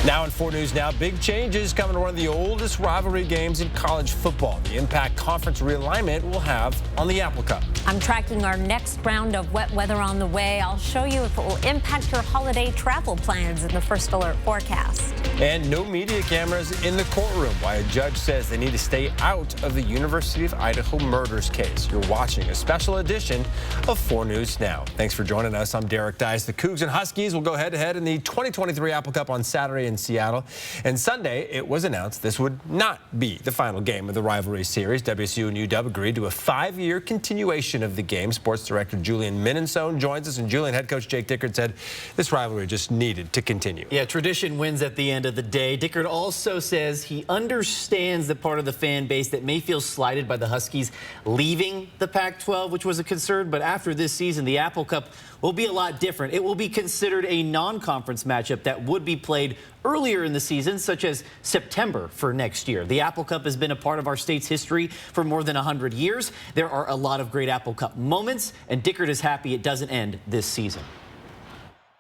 Now in 4 News Now, big changes coming to one of the oldest rivalry games in college football. The impact conference realignment will have on the Apple Cup. I'm tracking our next round of wet weather on the way. I'll show you if it will impact your holiday travel plans in the First Alert forecast. And no media cameras in the courtroom. Why a judge says they need to stay out of the University of Idaho murders case. You're watching a special edition of 4 News Now. Thanks for joining us. I'm Derek Dice. The Cougs and Huskies will go head-to-head in the 2023 Apple Cup on Saturday in Seattle. And Sunday, it was announced this would not be the final game of the rivalry series. WSU and UW agreed to a 5-year continuation of the game. Sports Director Julian Minnesone joins us. And Julian, head coach Jake Dickert said this rivalry just needed to continue. Yeah, tradition wins at the end of the day. Dickert also says he understands the part of the fan base that may feel slighted by the Huskies leaving the Pac-12, which was a concern. But after this season, the Apple Cup will be a lot different. It will be considered a non-conference matchup that would be played earlier in the season, such as September for next year. The Apple Cup has been a part of our state's history for more than 100 years. There are a lot of great Apple Cup moments, and Dickert is happy it doesn't end this season.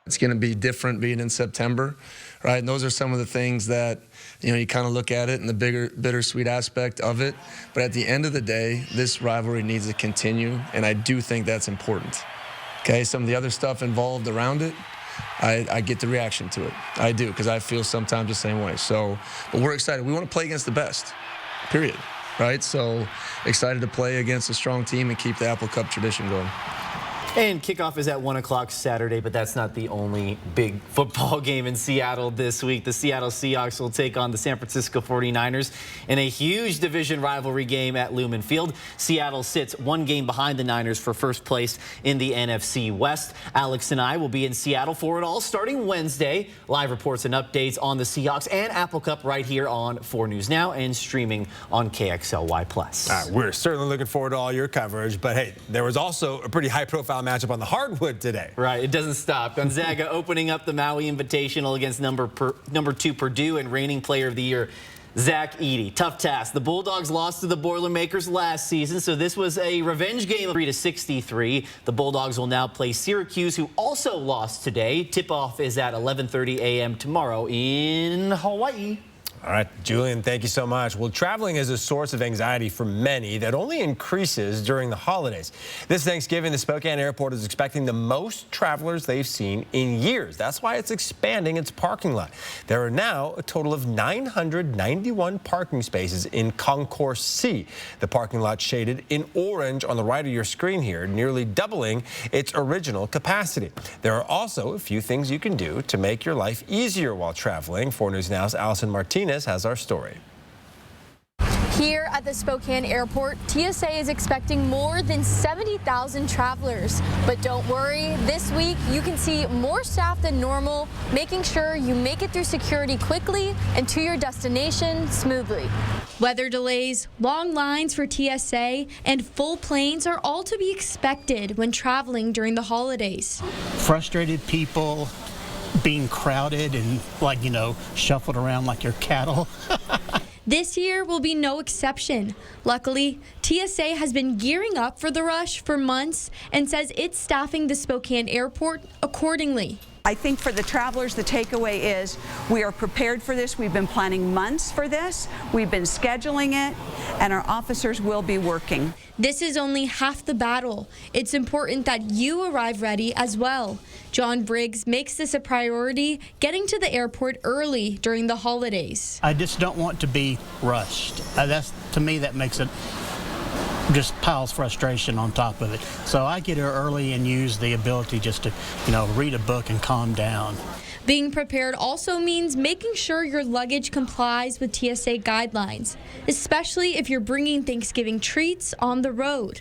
It's going to be different being in September, right? And those are some of the things that, you kind of look at it and the bigger, bittersweet aspect of it. But at the end of the day, this rivalry needs to continue, and I do think that's important. Okay, some of the other stuff involved around it, I get the reaction to it. I do, because I feel sometimes the same way. So, but we're excited. We want to play against the best, period, right? So excited to play against a strong team and keep the Apple Cup tradition going. And kickoff is at 1 o'clock Saturday, but that's not the only big football game in Seattle this week. The Seattle Seahawks will take on the San Francisco 49ers in a huge division rivalry game at Lumen Field. Seattle sits 1 game behind the Niners for first place in the NFC West. Alex and I will be in Seattle for it all starting Wednesday. Live reports and updates on the Seahawks and Apple Cup right here on 4 News Now and streaming on KXLY+. We're certainly looking forward to all your coverage. But, hey, there was also a pretty high-profile matchup on the hardwood today. Right, it doesn't stop. Gonzaga opening up the Maui Invitational against number 2 Purdue and reigning player of the year, Zach Edey. Tough task. The Bulldogs lost to the Boilermakers last season, so this was a revenge game of 3-63. The Bulldogs will now play Syracuse, who also lost today. Tip-off is at 11:30 a.m. tomorrow in Hawaii. All right, Julian, thank you so much. Well, traveling is a source of anxiety for many that only increases during the holidays. This Thanksgiving, the Spokane Airport is expecting the most travelers they've seen in years. That's why it's expanding its parking lot. There are now a total of 991 parking spaces in Concourse C. The parking lot shaded in orange on the right of your screen here, nearly doubling its original capacity. There are also a few things you can do to make your life easier while traveling. 4 News Now's Allison Martinez has our story. Here at the Spokane Airport, TSA is expecting more than 70,000 travelers. But don't worry, this week you can see more staff than normal, making sure you make it through security quickly and to your destination smoothly. Weather delays, long lines for TSA, and full planes are all to be expected when traveling during the holidays. Frustrated people being crowded and shuffled around like your cattle. This year will be no exception. Luckily, TSA has been gearing up for the rush for months and says it's staffing the Spokane Airport accordingly. I think for the travelers, the takeaway is we are prepared for this. We've been planning months for this. We've been scheduling it, and our officers will be working. This is only half the battle. It's important that you arrive ready as well. John Briggs makes this a priority, getting to the airport early during the holidays. I just don't want to be rushed. To me, that makes it just piles frustration on top of it. So I get here early and use the ability just to, read a book and calm down. Being prepared also means making sure your luggage complies with TSA guidelines, especially if you're bringing Thanksgiving treats on the road.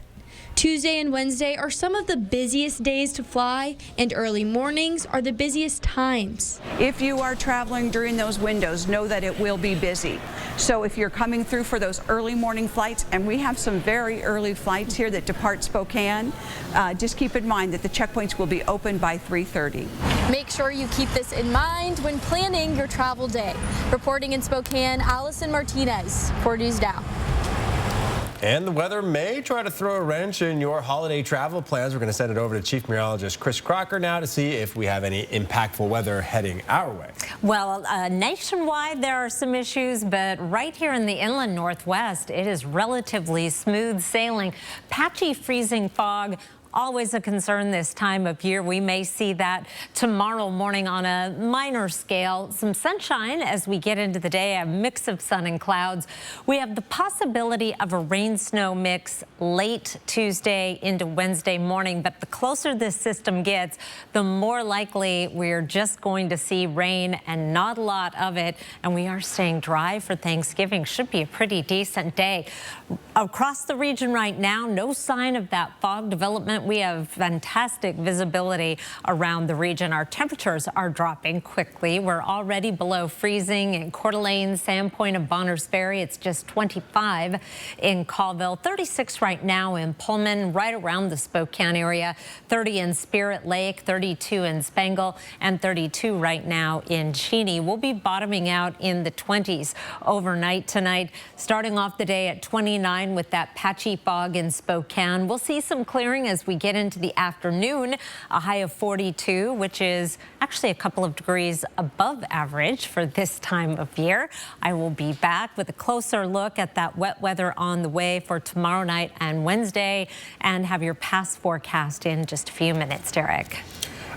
Tuesday and Wednesday are some of the busiest days to fly, and early mornings are the busiest times. If you are traveling during those windows, know that it will be busy. So if you're coming through for those early morning flights, and we have some very early flights here that depart Spokane, just keep in mind that the checkpoints will be open by 3:30. Make sure you keep this in mind when planning your travel day. Reporting in Spokane, Allison Martinez, 4 News Now. And the weather may try to throw a wrench in your holiday travel plans. We're going to send it over to Chief Meteorologist Chris Crocker now to see if we have any impactful weather heading our way. Well, nationwide, there are some issues, but right here in the inland Northwest, it is relatively smooth sailing. Patchy freezing fog. Always a concern this time of year. We may see that tomorrow morning on a minor scale. Some sunshine as we get into the day, a mix of sun and clouds. We have the possibility of a rain-snow mix late Tuesday into Wednesday morning, but the closer this system gets, the more likely we're just going to see rain and not a lot of it. And we are staying dry for Thanksgiving. Should be a pretty decent day. Across the region right now, no sign of that fog development. We have fantastic visibility around the region. Our temperatures are dropping quickly. We're already below freezing in Coeur d'Alene, Sandpoint, and Bonners Ferry. It's just 25 in Colville, 36 right now in Pullman, right around the Spokane area, 30 in Spirit Lake, 32 in Spangle, and 32 right now in Cheney. We'll be bottoming out in the 20s overnight tonight, starting off the day at 29 with that patchy fog in Spokane. We'll see some clearing as we get into the afternoon, a high of 42, which is actually a couple of degrees above average for this time of year. I will be back with a closer look at that wet weather on the way for tomorrow night and Wednesday, and have your past forecast in just a few minutes, Derek.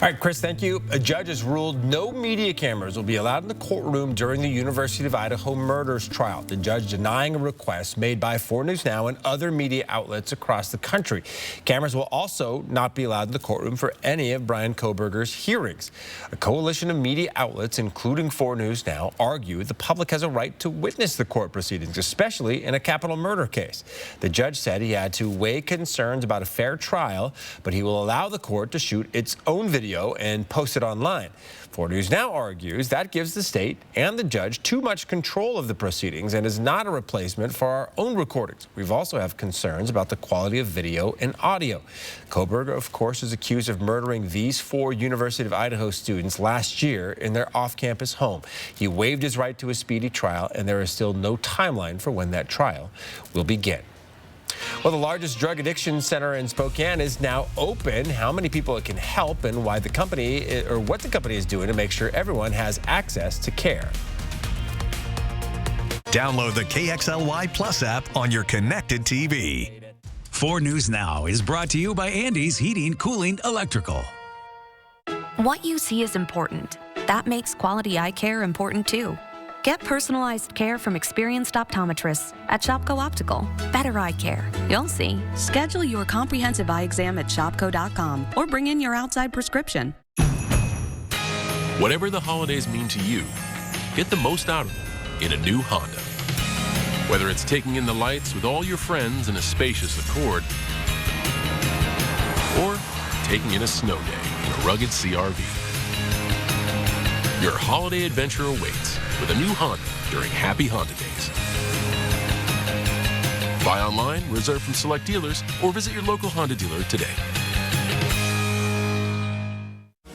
All right, Chris, thank you. A judge has ruled no media cameras will be allowed in the courtroom during the University of Idaho murders trial. The judge denying a request made by 4 News Now and other media outlets across the country. Cameras will also not be allowed in the courtroom for any of Bryan Kohberger's hearings. A coalition of media outlets, including 4 News Now, argue the public has a right to witness the court proceedings, especially in a capital murder case. The judge said he had to weigh concerns about a fair trial, but he will allow the court to shoot its own video and post it online. 4 News Now argues that gives the state and the judge too much control of the proceedings and is not a replacement for our own recordings. We've also have concerns about the quality of video and audio. Kohberger, of course, is accused of murdering these 4 University of Idaho students last year in their off-campus home. He waived his right to a speedy trial, and there is still no timeline for when that trial will begin. Well, the largest drug addiction center in Spokane is now open. How many people it can help and why the company, or what the company is doing to make sure everyone has access to care. Download the KXLY Plus app on your connected TV. 4 News Now is brought to you by Andy's Heating, Cooling, Electrical. What you see is important. That makes quality eye care important too. Get personalized care from experienced optometrists at Shopko Optical. Better eye care. You'll see. Schedule your comprehensive eye exam at shopko.com or bring in your outside prescription. Whatever the holidays mean to you, get the most out of them in a new Honda. Whether it's taking in the lights with all your friends in a spacious Accord, or taking in a snow day in a rugged CR-V. Your holiday adventure awaits with a new Honda during Happy Honda Days. Buy online, reserve from select dealers, or visit your local Honda dealer today.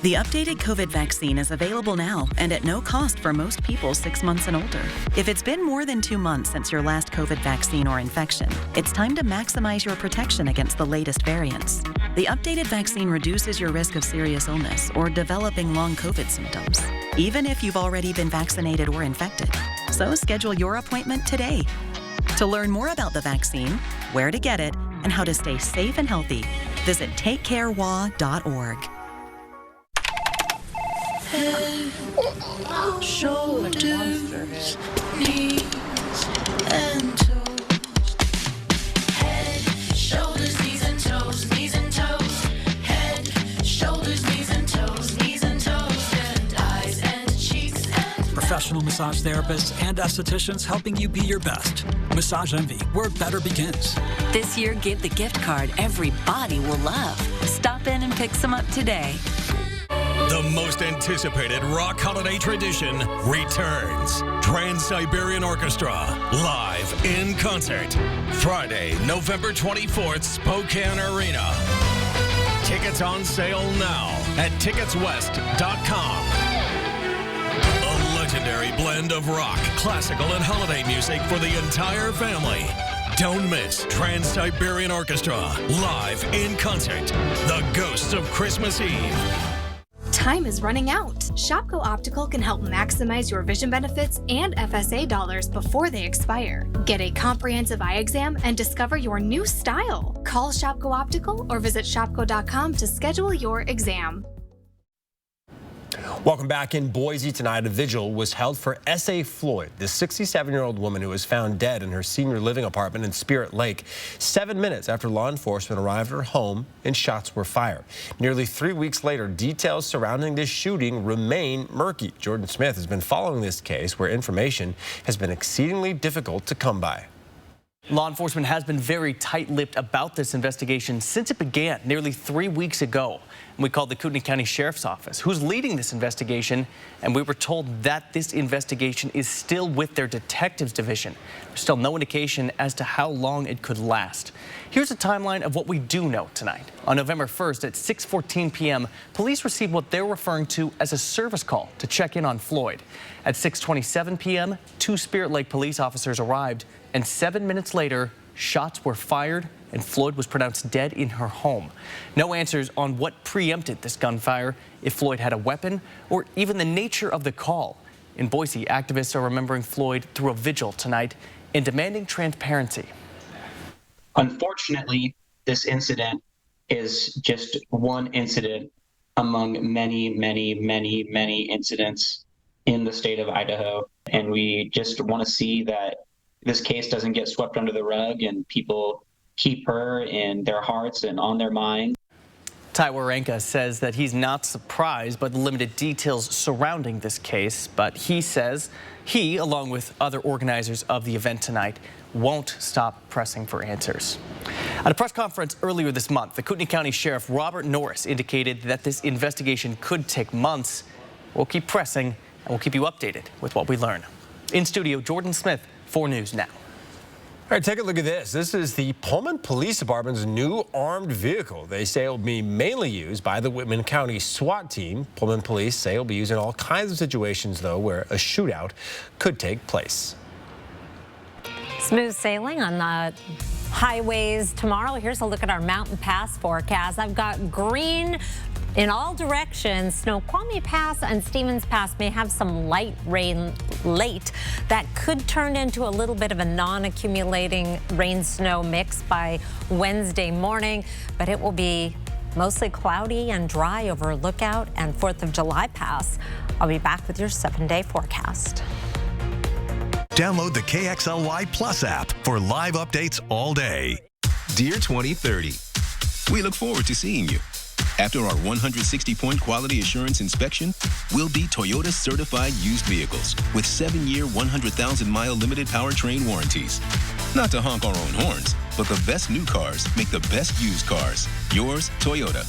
The updated COVID vaccine is available now and at no cost for most people 6 months and older. If it's been more than 2 months since your last COVID vaccine or infection, it's time to maximize your protection against the latest variants. The updated vaccine reduces your risk of serious illness or developing long COVID symptoms, even if you've already been vaccinated or infected. So schedule your appointment today. To learn more about the vaccine, where to get it, and how to stay safe and healthy, visit takecarewa.org. Head, shoulders, knees, and toes. Head, shoulders, knees, and toes, knees and toes. Head, shoulders, knees, and toes, knees and toes, and eyes and cheeks and Professional massage therapists and estheticians helping you be your best. Massage Envy, where better begins. This year, give the gift card every body will love. Stop in and pick some up today. The most anticipated rock holiday tradition returns. Trans-Siberian Orchestra, live in concert. Friday, November 24th, Spokane Arena. Tickets on sale now at ticketswest.com. A legendary blend of rock, classical, and holiday music for the entire family. Don't miss Trans-Siberian Orchestra live in concert. The Ghosts of Christmas Eve. Time is running out. Shopko Optical can help maximize your vision benefits and FSA dollars before they expire. Get a comprehensive eye exam and discover your new style. Call Shopko Optical or visit shopko.com to schedule your exam. Welcome back. In Boise tonight, a vigil was held for S.A. Floyd, the 67-year-old woman who was found dead in her senior living apartment in Spirit Lake 7 minutes after law enforcement arrived at her home and shots were fired. Nearly 3 weeks later, details surrounding this shooting remain murky. Jordan Smith has been following this case where information has been exceedingly difficult to come by. Law enforcement has been very tight-lipped about this investigation since it began nearly 3 weeks ago. We called the Kootenai County Sheriff's Office, who's leading this investigation, and we were told that this investigation is still with their detectives division. There's still no indication as to how long it could last. Here's a timeline of what we do know tonight. On November 1st at 6:14 p.m., police received what they're referring to as a service call to check in on Floyd. At 6:27 p.m., 2 Spirit Lake police officers arrived, and 7 minutes later, shots were fired and Floyd was pronounced dead in her home. No answers on what preempted this gunfire, if Floyd had a weapon, or even the nature of the call. In Boise, activists are remembering Floyd through a vigil tonight and demanding transparency. Unfortunately, this incident is just one incident among many, many, many, many incidents in the state of Idaho. And we just want to see that this case doesn't get swept under the rug and people keep her in their hearts and on their minds. Ty Warenka says that he's not surprised by the limited details surrounding this case, but he says he, along with other organizers of the event tonight, won't stop pressing for answers. At a press conference earlier this month, the Kootenai County Sheriff Robert Norris indicated that this investigation could take months. We'll keep pressing and we'll keep you updated with what we learn. In studio, Jordan Smith, 4 News Now. All right, take a look at this. This is the Pullman Police Department's new armed vehicle. They say it will be mainly used by the Whitman County SWAT team. Pullman police say it will be used in all kinds of situations, though, where a shootout could take place. Smooth sailing on the highways tomorrow. Here's a look at our Mountain Pass forecast. I've got green in all directions. Snoqualmie Pass and Stevens Pass may have some light rain late that could turn into a little bit of a non-accumulating rain-snow mix by Wednesday morning, but it will be mostly cloudy and dry over Lookout and 4th of July Pass. I'll be back with your 7-day forecast. Download the KXLY Plus app for live updates all day. Dear 2030, we look forward to seeing you. After our 160-point quality assurance inspection, we'll be Toyota certified used vehicles with 7-year, 100,000-mile limited powertrain warranties. Not to honk our own horns, but the best new cars make the best used cars. Yours, Toyota.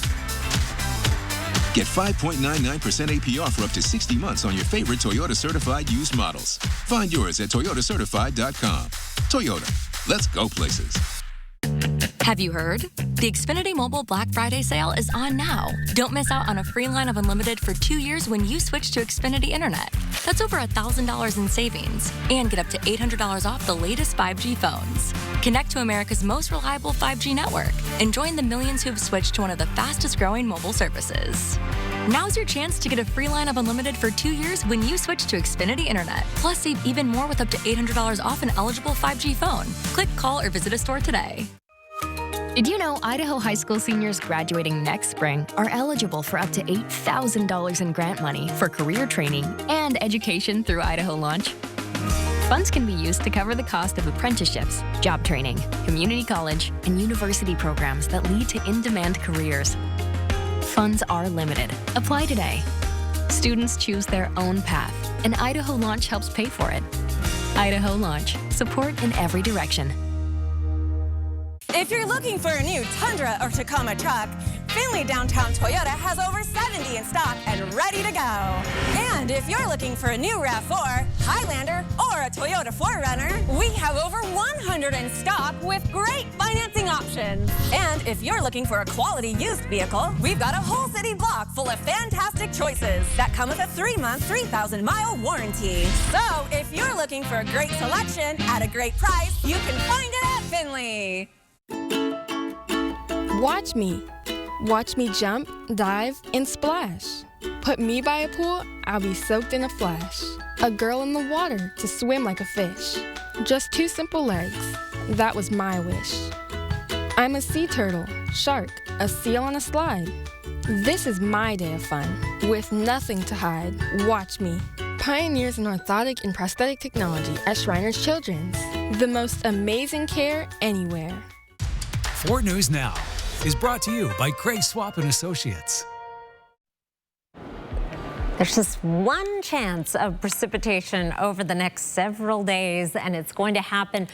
Get 5.99% APR for up to 60 months on your favorite Toyota certified used models. Find yours at toyotacertified.com. Toyota, let's go places. Have you heard? The Xfinity Mobile Black Friday sale is on now. Don't miss out on a free line of unlimited for 2 years when you switch to Xfinity Internet. That's over $1,000 in savings and get up to $800 off the latest 5G phones. Connect to America's most reliable 5G network and join the millions who have switched to one of the fastest growing mobile services. Now's your chance to get a free line of unlimited for 2 years when you switch to Xfinity Internet. Plus, save even more with up to $800 off an eligible 5G phone. Click, call, or visit a store today. Did you know Idaho high school seniors graduating next spring are eligible for up to $8,000 in grant money for career training and education through Idaho Launch? Funds can be used to cover the cost of apprenticeships, job training, community college, and university programs that lead to in-demand careers. Funds are limited. Apply today. Students choose their own path, and Idaho Launch helps pay for it. Idaho Launch. Support in every direction. If you're looking for a new Tundra or Tacoma truck, Findlay Downtown Toyota has over 70 in stock and ready to go. And if you're looking for a new RAV4, Highlander, or a Toyota 4Runner, we have over 100 in stock with great financing options. And if you're looking for a quality used vehicle, we've got a whole city block full of fantastic choices that come with a 3-month, 3,000-mile warranty. So if you're looking for a great selection at a great price, you can find it at Finley. Watch me. Watch me jump, dive, and splash. Put me by a pool, I'll be soaked in a flash. A girl in the water to swim like a fish. Just 2 simple legs. That was my wish. I'm a sea turtle, shark, a seal on a slide. This is my day of fun, with nothing to hide. Watch me. Pioneers in orthotic and prosthetic technology at Shriners Children's. The most amazing care anywhere. 4 News Now is brought to you by Craig Swap & Associates. There's just one chance of precipitation over the next several days, and it's going to happen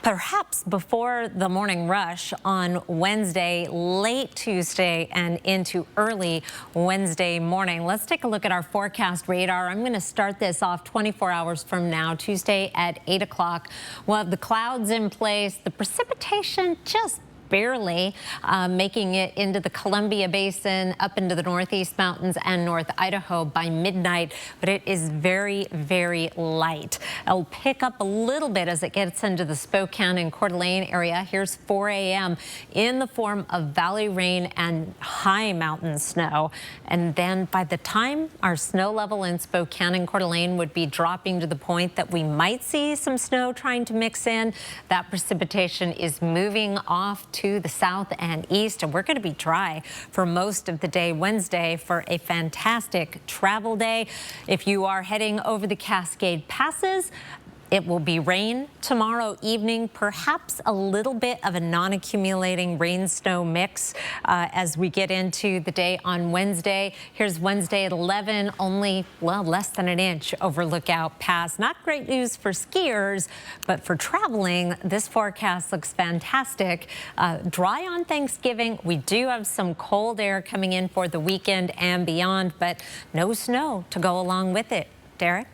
perhaps before the morning rush on Wednesday, late Tuesday, and into early Wednesday morning. Let's take a look at our forecast radar. I'm going to start this off 24 hours from now, Tuesday at 8 o'clock. We'll have the clouds in place, the precipitation just barely making it into the Columbia Basin, up into the Northeast Mountains and North Idaho by midnight, but it is very, very light. It'll pick up a little bit as it gets into the Spokane and Coeur d'Alene area. Here's 4 a.m. in the form of valley rain and high mountain snow. And then by the time our snow level in Spokane and Coeur d'Alene would be dropping to the point that we might see some snow trying to mix in, that precipitation is moving off to the south and east, and we're going to be dry for most of the day Wednesday for a fantastic travel day. If you are heading over the Cascade Passes, it will be rain tomorrow evening, perhaps a little bit of a non-accumulating rain-snow mix as we get into the day on Wednesday. Here's Wednesday at 11, only, well, less than an inch over Lookout Pass. Not great news for skiers, but for traveling, this forecast looks fantastic. Dry on Thanksgiving. We do have some cold air coming in for the weekend and beyond, but no snow to go along with it. Derek?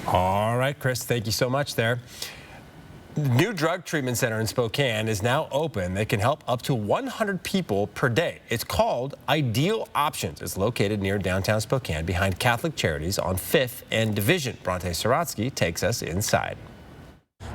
All right, Chris, thank you so much there. New drug treatment center in Spokane is now open. They can help up to 100 people per day. It's called Ideal Options. It's located near downtown Spokane behind Catholic Charities on 5th and Division. Bronte Saratsky takes us inside.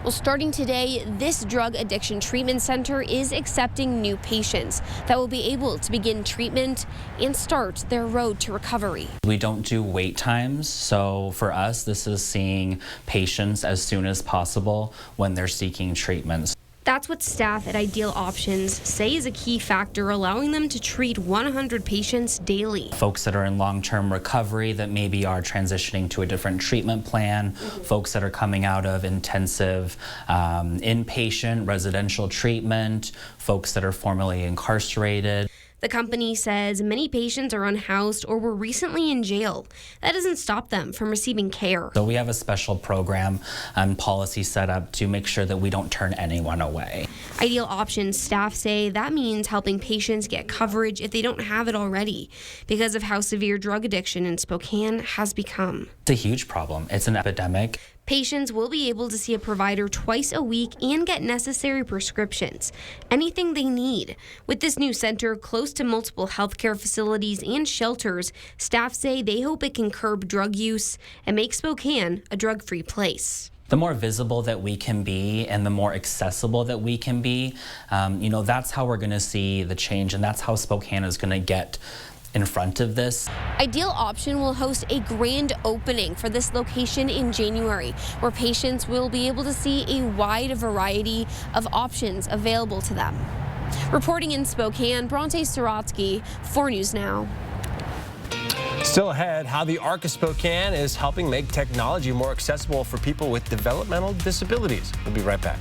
Well, starting today, this drug addiction treatment center is accepting new patients that will be able to begin treatment and start their road to recovery. We don't do wait times, so for us, this is seeing patients as soon as possible when they're seeking treatments. That's what staff at Ideal Options say is a key factor allowing them to treat 100 patients daily. Folks that are in long-term recovery that maybe are transitioning to a different treatment plan, folks that are coming out of intensive inpatient residential treatment, folks that are formerly incarcerated. The company says many patients are unhoused or were recently in jail. That doesn't stop them from receiving care. So we have a special program and policy set up to make sure that we don't turn anyone away. Ideal Options staff say that means helping patients get coverage if they don't have it already because of how severe drug addiction in Spokane has become. It's a huge problem. It's an epidemic. Patients will be able to see a provider twice a week and get necessary prescriptions, anything they need. With this new center close to multiple healthcare facilities and shelters, staff say they hope it can curb drug use and make Spokane a drug-free place. The more visible that we can be and the more accessible that we can be, that's how we're going to see the change, and that's how Spokane is going to get in front of this. Ideal Option will host a grand opening for this location in January, where patients will be able to see a wide variety of options available to them. Reporting in Spokane, Bronte Saratsky, 4 News Now. Still ahead, how the Arc of Spokane is helping make technology more accessible for people with developmental disabilities. We'll be right back.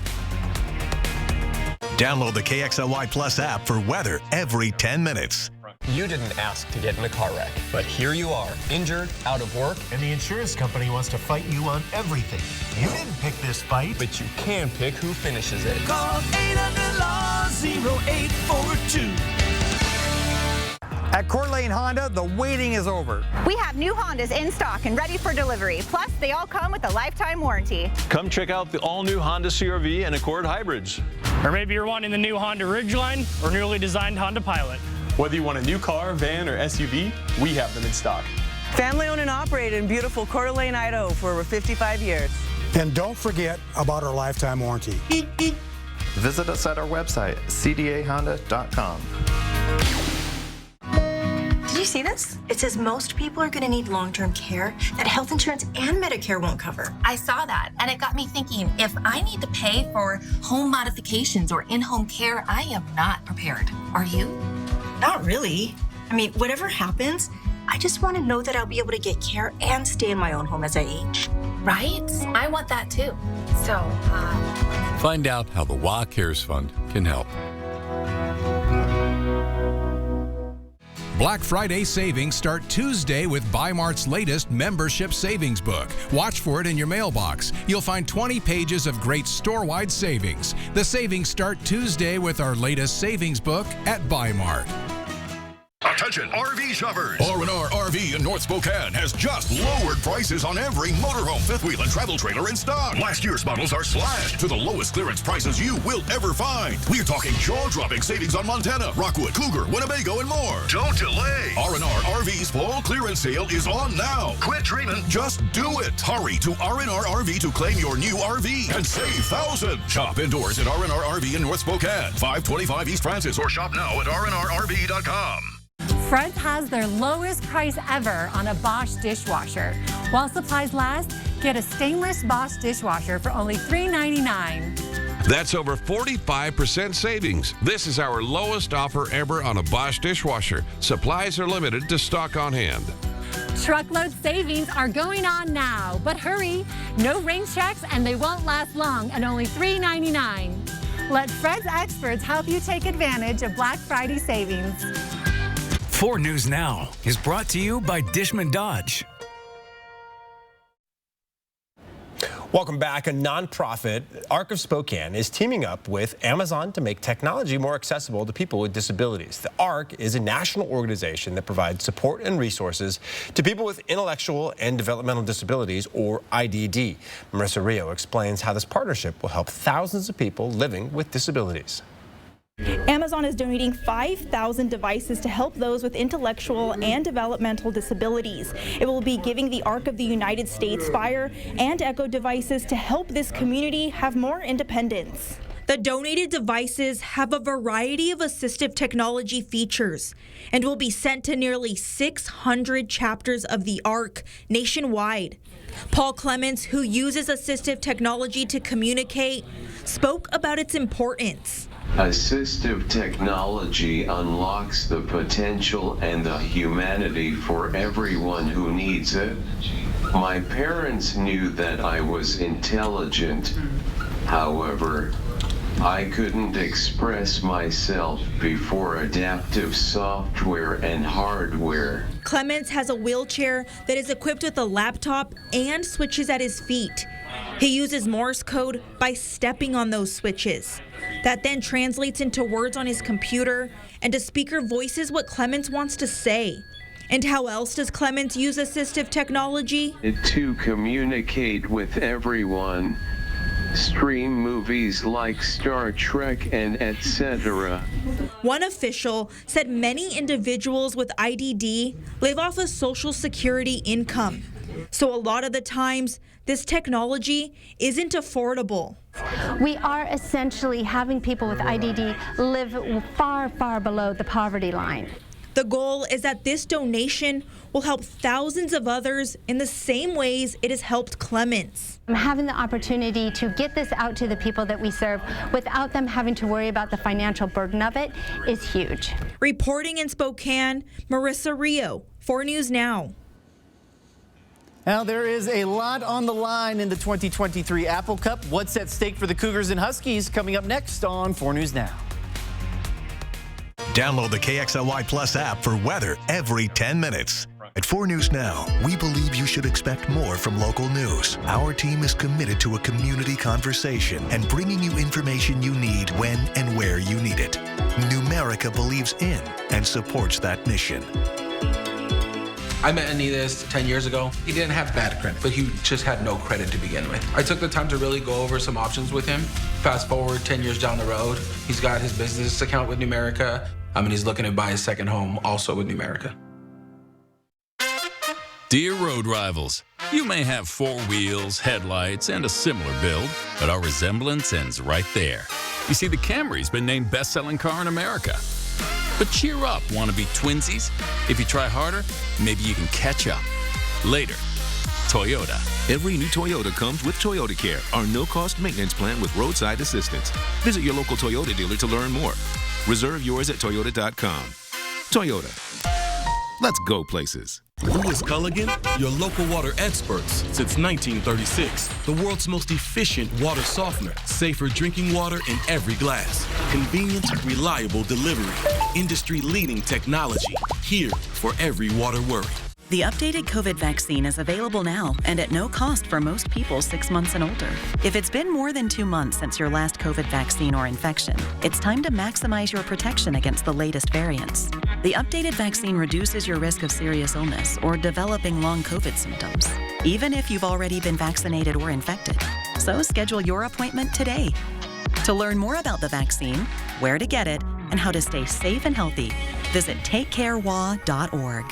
Download the KXLY Plus app for weather every 10 minutes. You didn't ask to get in a car wreck, but here you are, injured, out of work, and the insurance company wants to fight you on everything. You didn't pick this fight, but you can pick who finishes it. Call 800-LAW-0842. At Coeur d'Alene Honda, the waiting is over. We have new Hondas in stock and ready for delivery. Plus, they all come with a lifetime warranty. Come check out the all-new Honda CR-V and Accord hybrids. Or maybe you're wanting the new Honda Ridgeline or newly designed Honda Pilot. Whether you want a new car, van, or SUV, we have them in stock. Family owned and operated in beautiful Coeur d'Alene, Idaho for over 55 years. And don't forget about our lifetime warranty. Visit us at our website, cdahonda.com. Did you see this? It says most people are going to need long-term care that health insurance and Medicare won't cover. I saw that, and it got me thinking, if I need to pay for home modifications or in-home care, I am not prepared. Are you? Not really. I mean, whatever happens, I just want to know that I'll be able to get care and stay in my own home as I age. Right? I want that too. So, Find out how the WA Cares Fund can help. Black Friday savings start Tuesday with Bi-Mart's latest membership savings book. Watch for it in your mailbox. You'll find 20 pages of great store-wide savings. The savings start Tuesday with our latest savings book at Bi-Mart. Attention RV shoppers! R&R RV in North Spokane has just lowered prices on every motorhome, fifth wheel, and travel trailer in stock. Last year's models are slashed to the lowest clearance prices you will ever find. We're talking jaw-dropping savings on Montana, Rockwood, Cougar, Winnebago, and more. Don't delay. R&R RV's fall clearance sale is on now. Quit dreaming. Just do it. Hurry to R&R RV to claim your new RV and save thousands. Shop indoors at R&R RV in North Spokane, 525 East Francis, or shop now at rnrrv.com. Fred's has their lowest price ever on a Bosch dishwasher. While supplies last, get a stainless Bosch dishwasher for only $3.99. That's over 45% savings. This is our lowest offer ever on a Bosch dishwasher. Supplies are limited to stock on hand. Truckload savings are going on now, but hurry. No rain checks and they won't last long at only $3.99. Let Fred's experts help you take advantage of Black Friday savings. 4 News Now is brought to you by Dishman Dodge. Welcome back. A nonprofit, Arc of Spokane, is teaming up with Amazon to make technology more accessible to people with disabilities. The Arc is a national organization that provides support and resources to people with intellectual and developmental disabilities, or IDD. Marissa Rio explains how this partnership will help thousands of people living with disabilities. Amazon is donating 5,000 devices to help those with intellectual and developmental disabilities. It will be giving the Arc of the United States Fire and Echo devices to help this community have more independence. The donated devices have a variety of assistive technology features and will be sent to nearly 600 chapters of the Arc nationwide. Paul Clements, who uses assistive technology to communicate, spoke about its importance. Assistive technology unlocks the potential and the humanity for everyone who needs it. My parents knew that I was intelligent. However, I couldn't express myself before adaptive software and hardware. Clements has a wheelchair that is equipped with a laptop and switches at his feet. He uses Morse code by stepping on those switches. That then translates into words on his computer, and a speaker voices what Clements wants to say. And how else does Clements use assistive technology? To communicate with everyone. Stream movies like Star Trek and etc. One official said many individuals with IDD live off a Social Security income. So a lot of the times, this technology isn't affordable. We are essentially having people with IDD live far, far below the poverty line. The goal is that this donation will help thousands of others in the same ways it has helped Clements. Having the opportunity to get this out to the people that we serve without them having to worry about the financial burden of it is huge. Reporting in Spokane, Marissa Rio, 4 News Now. Now, there is a lot on the line in the 2023 Apple Cup. What's at stake for the Cougars and Huskies? Coming up next on 4 News Now. Download the KXLY Plus app for weather every 10 minutes. At 4 News Now, we believe you should expect more from local news. Our team is committed to a community conversation and bringing you information you need when and where you need it. Numerica believes in and supports that mission. I met Anidas 10 years ago. He didn't have bad credit, but he just had no credit to begin with. I took the time to really go over some options with him. Fast forward 10 years down the road, he's got his business account with Numerica. And he's looking to buy his second home also with Numerica. Dear road rivals, You may have 4 wheels, headlights, and a similar build, but our resemblance ends right there. You see, the Camry's been named best-selling car in America. But cheer up, wannabe twinsies. If you try harder, maybe you can catch up. Later, Toyota. Every new Toyota comes with Toyota Care, our no-cost maintenance plan with roadside assistance. Visit your local Toyota dealer to learn more. Reserve yours at Toyota.com. Toyota. Let's go places. Who is Culligan? Your local water experts since 1936. The world's most efficient water softener. Safer drinking water in every glass. Convenient, reliable delivery. Industry-leading technology. Here for every water worry. The updated COVID vaccine is available now and at no cost for most people 6 months and older. If it's been more than 2 months since your last COVID vaccine or infection, it's time to maximize your protection against the latest variants. The updated vaccine reduces your risk of serious illness or developing long COVID symptoms, even if you've already been vaccinated or infected. So schedule your appointment today. To learn more about the vaccine, where to get it, and how to stay safe and healthy, visit takecarewa.org.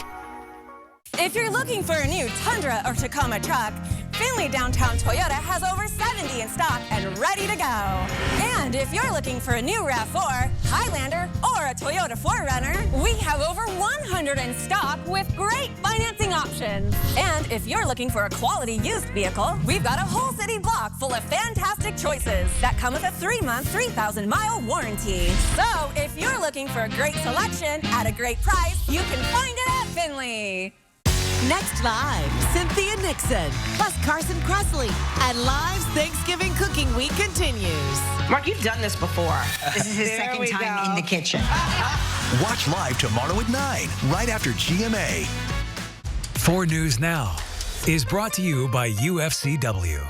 If you're looking for a new Tundra or Tacoma truck, Findlay Downtown Toyota has over 70 in stock and ready to go. And if you're looking for a new RAV4, Highlander, or a Toyota 4Runner, we have over 100 in stock with great financing options. And if you're looking for a quality used vehicle, we've got a whole city block full of fantastic choices that come with a 3-month, 3,000-mile warranty. So if you're looking for a great selection at a great price, you can find it at Findlay. Next Live, Cynthia Nixon, plus Carson Kressley, and Live's Thanksgiving Cooking Week continues. Mark, you've done this before. This is his second time in the kitchen. Watch live tomorrow at 9, right after GMA. 4 News Now is brought to you by UFCW.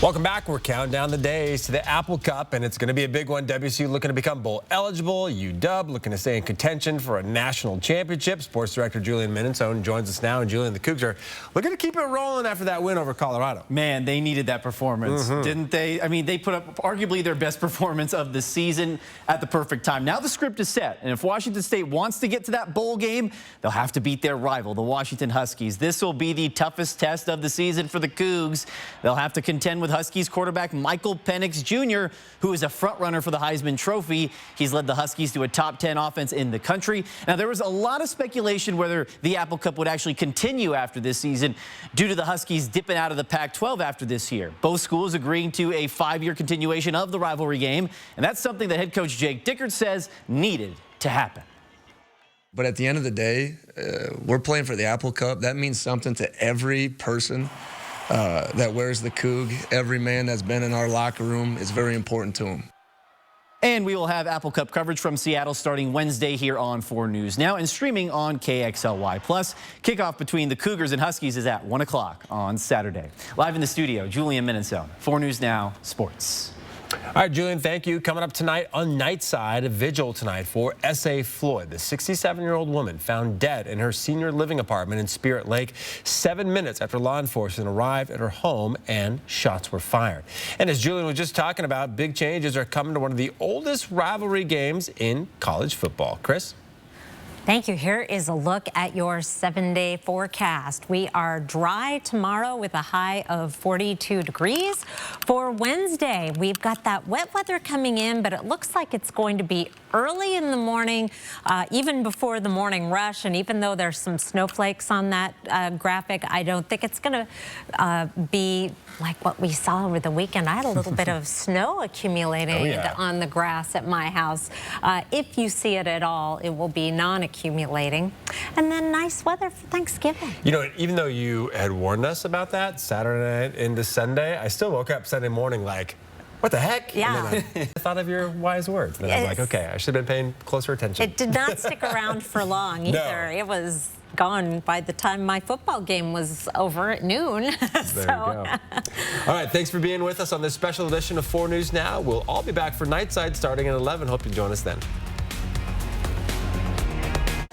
Welcome back. We're counting down the days to the Apple Cup, and it's going to be a big one. WSU looking to become bowl eligible. UW looking to stay in contention for a national championship. Sports director Julian Minnesone joins us now. And Julian, the Cougs are looking to keep it rolling after that win over Colorado. Man, they needed that performance, didn't they? I mean, they put up arguably their best performance of the season at the perfect time. Now the script is set, and if Washington State wants to get to that bowl game, they'll have to beat their rival, the Washington Huskies. This will be the toughest test of the season for the Cougs. They'll have to contend with Huskies quarterback Michael Penix Jr., who is a front-runner for the Heisman Trophy. He's led the Huskies to a top 10 offense in the country. Now, there was a lot of speculation whether the Apple Cup would actually continue after this season due to the Huskies dipping out of the Pac-12 after this year. Both schools agreeing to a 5-year continuation of the rivalry game, and that's something that head coach Jake Dickert says needed to happen. But at the end of the day, we're playing for the Apple Cup. That means something to every person that wears the Coug. Every man that's been in our locker room is very important to him. And we will have Apple Cup coverage from Seattle starting Wednesday here on 4 News Now and streaming on KXLY+. Kickoff between the Cougars and Huskies is at 1 o'clock on Saturday. Live in the studio, Julian Minnesone, 4 News Now Sports. All right, Julian, thank you. Coming up tonight on Nightside, a vigil tonight for S.A. Floyd. The 67-year-old woman found dead in her senior living apartment in Spirit Lake 7 minutes after law enforcement arrived at her home and shots were fired. And as Julian was just talking about, big changes are coming to one of the oldest rivalry games in college football. Chris? Thank you. Here is a look at your 7-day forecast. We are dry tomorrow with a high of 42 degrees. For Wednesday, we've got that wet weather coming in, but it looks like it's going to be early in the morning, even before the morning rush. And even though there's some snowflakes on that graphic, I don't think it's going to be like what we saw over the weekend. I had a little bit of snow accumulating on the grass at my house. If you see it at all, it will be non-accumulating. And then nice weather for Thanksgiving. You know, even though you had warned us about that Saturday night into Sunday, I still woke up Sunday morning like, what the heck? Yeah. And then I thought of your wise words. And then I was like, okay, I should have been paying closer attention. It did not stick around for long either. No. It was gone by the time my football game was over at noon. There you go. All right, thanks for being with us on this special edition of 4 News Now. We'll all be back for Nightside starting at 11. Hope you join us then.